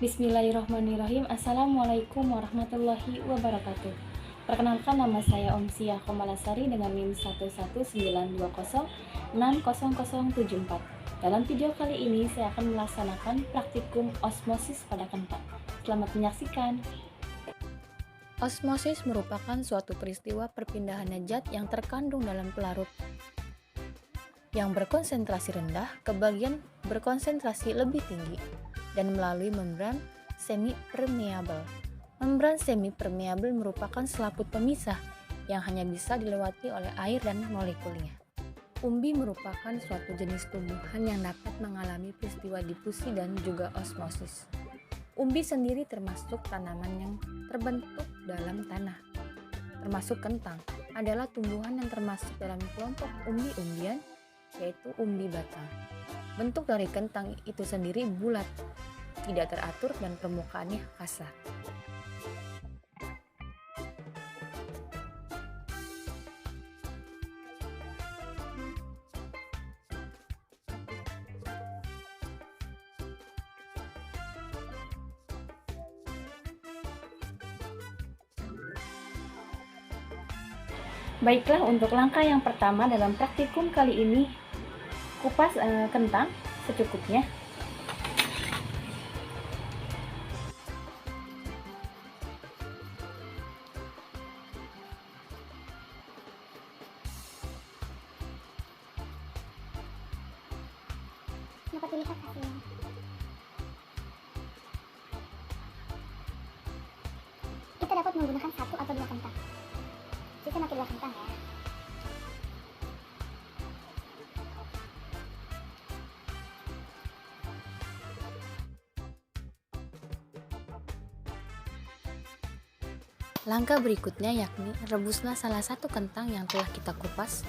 Bismillahirrahmanirrahim. Assalamualaikum warahmatullahi wabarakatuh. Perkenalkan, nama saya Omsiah Komalasari dengan NIM 11920600074. Dalam video kali ini saya akan melaksanakan praktikum osmosis pada kentang. Selamat menyaksikan. Osmosis merupakan suatu peristiwa perpindahan zat yang terkandung dalam pelarut yang berkonsentrasi rendah ke bagian berkonsentrasi lebih tinggi dan melalui membran semi-permeabel. Membran semi-permeabel merupakan selaput pemisah yang hanya bisa dilewati oleh air dan molekulnya. Umbi merupakan suatu jenis tumbuhan yang dapat mengalami peristiwa difusi dan juga osmosis. Umbi sendiri termasuk tanaman yang terbentuk dalam tanah. Termasuk kentang adalah tumbuhan yang termasuk dalam kelompok umbi-umbian, yaitu umbi batang. Bentuk dari kentang itu sendiri bulat, tidak teratur dan permukaannya kasar. Baiklah, untuk langkah yang pertama dalam praktikum kali ini, kupas kentang secukupnya. Dapat dilihat hasilnya. Kita dapat menggunakan 1 atau 2 kentang. Kita pakai 2 kentang ya. Langkah berikutnya yakni rebuslah salah satu kentang yang telah kita kupas.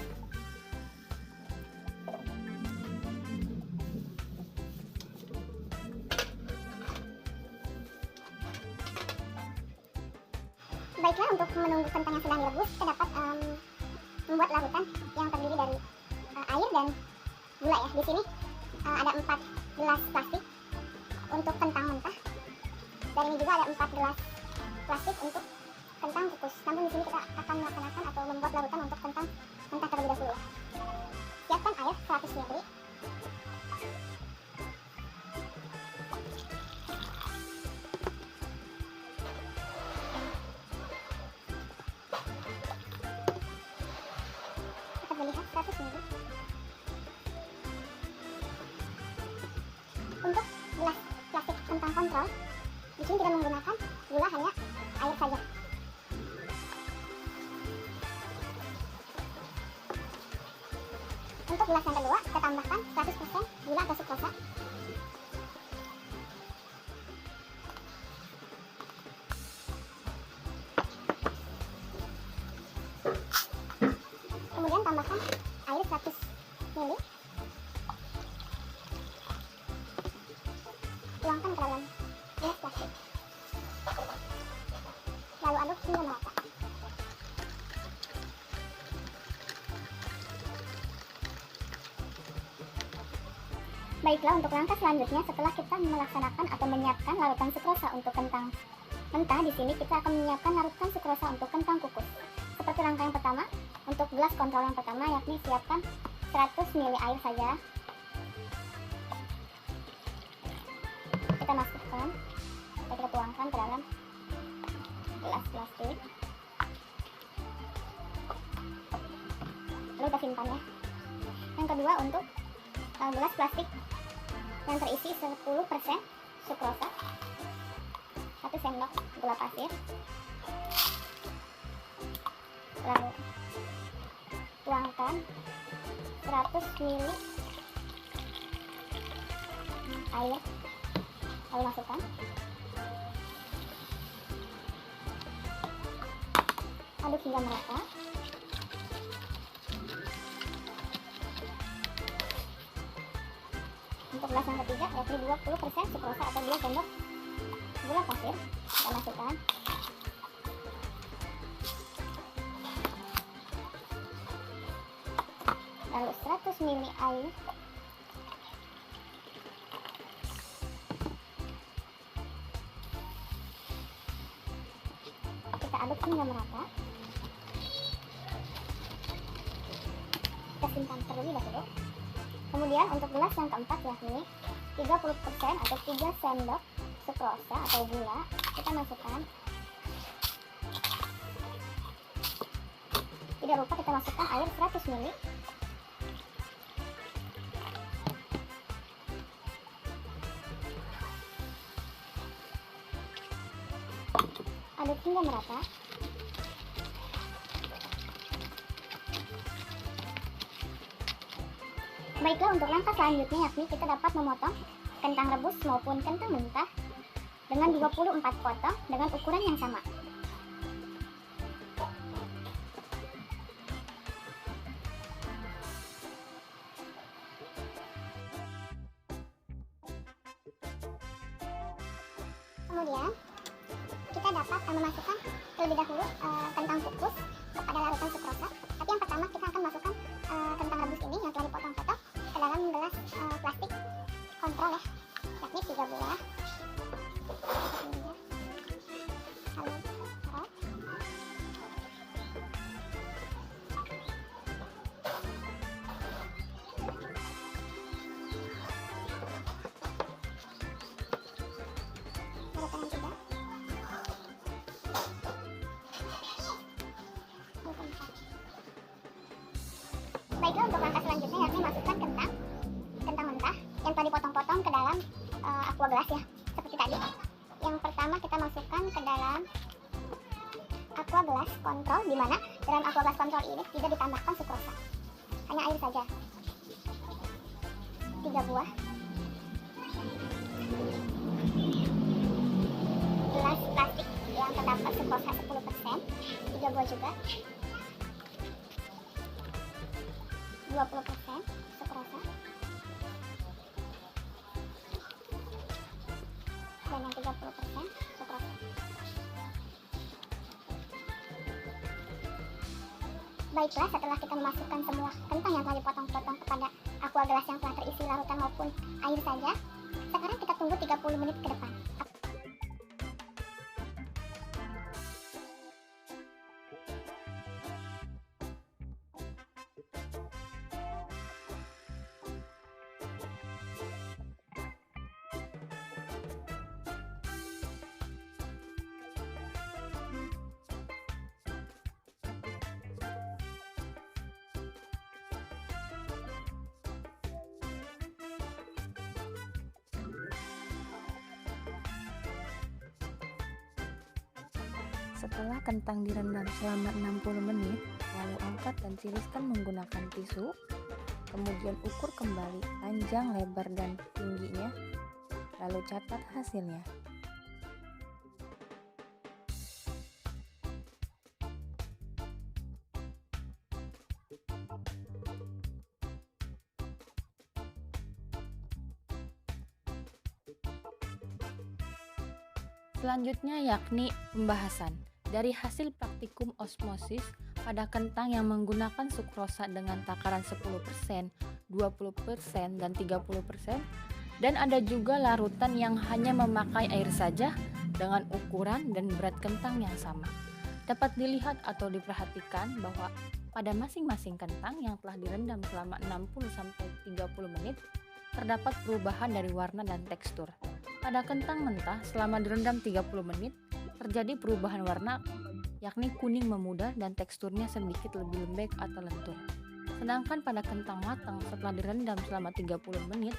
Baiklah, untuk menunggu kentang yang sedang direbus, kita dapat membuat larutan yang terdiri dari air dan gula ya. Di sini ada 4 gelas plastik untuk kentang mentah, dan ini juga ada 4 gelas plastik untuk kentang kukus. Namun di sini kita akan melaksanakan atau membuat larutan untuk kentang mentah terlebih dahulu ya. Siapkan air 100 ml. Kita melihat 100 ml. Untuk gelas plastik kentang kontrol, di sini tidak menggunakan gula, hanya air saja. Untuk gelas yang kedua, kita tambahkan 100% gula atau sukrosa. Kemudian tambahkan air 100 ml. Tuangkan ke dalam gelas plastik. Lalu aduk hingga merata. Baiklah, untuk langkah selanjutnya setelah kita melaksanakan atau menyiapkan larutan sukrosa untuk kentang mentah, di sini kita akan menyiapkan larutan sukrosa untuk kentang kukus. Seperti langkah yang pertama, untuk gelas kontrol yang pertama yakni siapkan 100 ml air saja. Kita masukkan atau kita tuangkan ke dalam gelas plastik. Lalu kita simpan ya. Yang kedua, untuk gelas plastik yang terisi 10% sukrosa, 1 sendok gula pasir, lalu tuangkan 100 ml air, lalu masukkan, aduk hingga merata. Untuk gelas yang ketiga yakni 20% sukrosa atau 2 sendok gula pasir, kita masukkan. Lalu 100 ml air, kita aduk hingga merata. Kita simpan terlebih dahulu. Kemudian untuk gelas yang keempat, yakni 30% atau 3 sendok sukrosa atau gula, kita masukkan. Tidak lupa kita masukkan air 100 ml. Aduk hingga merata. Baiklah, untuk langkah selanjutnya yakni kita dapat memotong kentang rebus maupun kentang mentah dengan 24 potong dengan ukuran yang sama. Kemudian kita dapat memasukkan terlebih dahulu kentang kukus kepada larutan sukrosa. Tapi yang pertama kita akan masukkan kentang rebus ini yang telah dipotong-potong ke dalam gelas plastik kontrol ya, yakni 3 buah. Lalu taruh. Larutan yang tiga. Baiklah, untuk langkah selanjutnya yakni masukkan kentang mentah yang telah dipotong-potong ke dalam aqua gelas ya, seperti tadi. Yang pertama kita masukkan ke dalam aqua gelas kontrol, di mana dalam aqua gelas kontrol ini tidak ditambahkan sukrosa, hanya air saja. 3 buah. Gelas plastik yang terdapat sukrosa 10%, 3 buah juga. 20% sukrosa dan yang 30% sukrosa. Baiklah, setelah kita memasukkan semua kentang yang telah dipotong-potong kepada aqua gelas yang telah terisi larutan maupun air saja, sekarang kita tunggu 30 menit ke depan. Setelah kentang direndam selama 60 menit, lalu angkat dan tiriskan menggunakan tisu. Kemudian ukur kembali panjang, lebar, dan tingginya, lalu catat hasilnya. Selanjutnya yakni pembahasan. Dari hasil praktikum osmosis pada kentang yang menggunakan sukrosa dengan takaran 10%, 20%, dan 30%, dan ada juga larutan yang hanya memakai air saja dengan ukuran dan berat kentang yang sama. Dapat dilihat atau diperhatikan bahwa pada masing-masing kentang yang telah direndam selama 60-30 menit terdapat perubahan dari warna dan tekstur. Pada kentang mentah selama direndam 30 menit terjadi perubahan warna, yakni kuning memudar dan teksturnya sedikit lebih lembek atau lentur. Sedangkan pada kentang matang setelah direndam selama 30 menit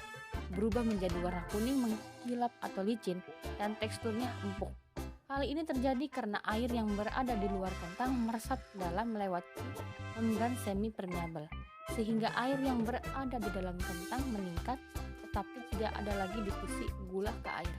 berubah menjadi warna kuning mengkilap atau licin dan teksturnya empuk. Hal ini terjadi karena air yang berada di luar kentang meresap ke dalam melewati membran semi permeabel, sehingga air yang berada di dalam kentang meningkat, tetapi tidak ada lagi difusi gula ke air.